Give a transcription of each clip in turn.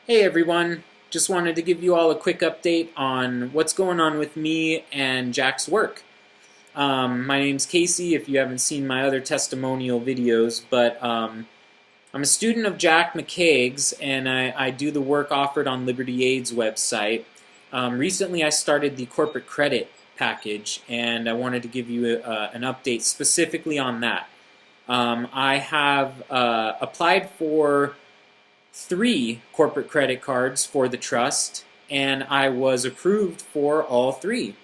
Hey everyone, just wanted to give you all a quick update on what's going on with me and Jack's work. My name's Casey, if you haven't seen my other testimonial videos, but I'm a student of Jack McCaig's and I do the work offered on Liberty Aid's website. Recently I started the corporate credit package and I wanted to give you an update specifically on that. I have applied for 3 corporate credit cards for the trust, and I was approved for all 3.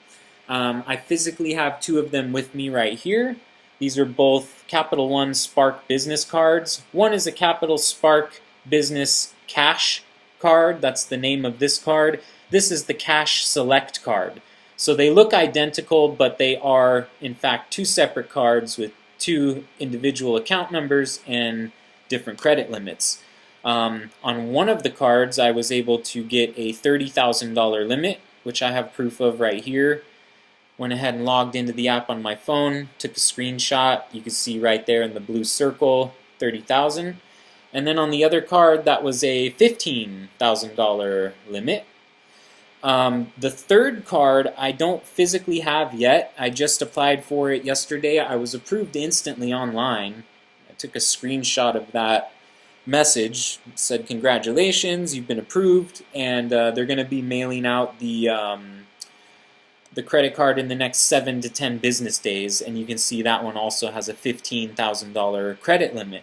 I physically have 2 of them with me right here. These are both Capital One Spark business cards. One is a Capital Spark Business Cash card. That's the name of this card. This is the Cash Select card. So they look identical, but they are in fact 2 separate cards with 2 individual account numbers and different credit limits. On one of the cards, I was able to get a $30,000 limit, which I have proof of right here. Went ahead and logged into the app on my phone, took a screenshot. You can see right there in the blue circle, 30,000. And then on the other card, that was a $15,000 limit. The third card I don't physically have yet. I just applied for it yesterday. I was approved instantly online. I took a screenshot of that message. It said congratulations, you've been approved, and they're going to be mailing out the credit card in the next 7 to 10 business days, and you can see that one also has a $15,000 credit limit.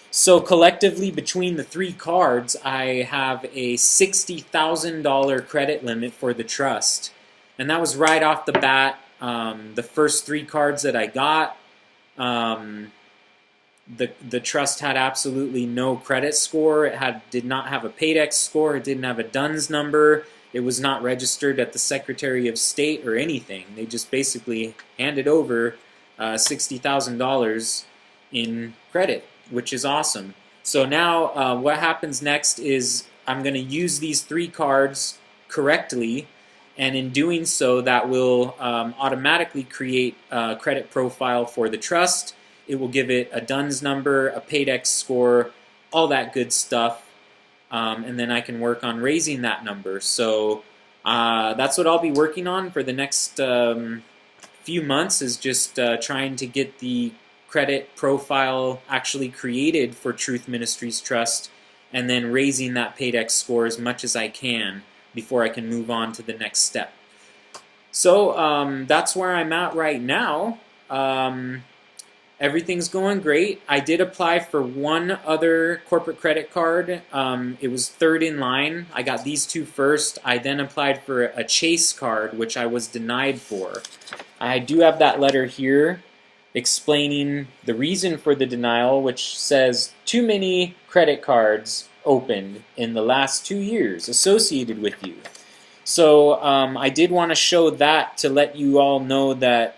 So collectively between the 3 cards I have a $60,000 credit limit for the trust, and that was right off the bat. The first 3 cards that I got, the trust had absolutely no credit score. It did not have a Paydex score. It didn't have a DUNS number. It was not registered at the Secretary of State or anything. They just basically handed over $60,000 in credit, which is awesome. So now what happens next is I'm going to use these 3 cards correctly, and in doing so that will automatically create a credit profile for the trust. It will give it a DUNS number, a Paydex score, all that good stuff, and then I can work on raising that number. So that's what I'll be working on for the next few months, is just trying to get the credit profile actually created for Truth Ministries Trust, and then raising that Paydex score as much as I can before I can move on to the next step. So that's where I'm at right now. Everything's going great. I did apply for one other corporate credit card. It was 3rd in line. I got these 2 first. I then applied for a Chase card, which I was denied for. I do have that letter here explaining the reason for the denial, which says too many credit cards opened in the last 2 years associated with you. So I did want to show that to let you all know that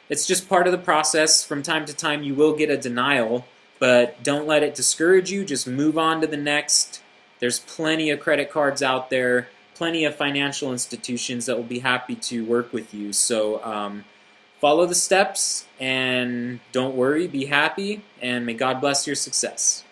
it's just part of the process. From time to time you will get a denial, but don't let it discourage you. Just move on to the next. There's plenty of credit cards out there, plenty of financial institutions that will be happy to work with you. So follow the steps and don't worry, be happy, and may God bless your success.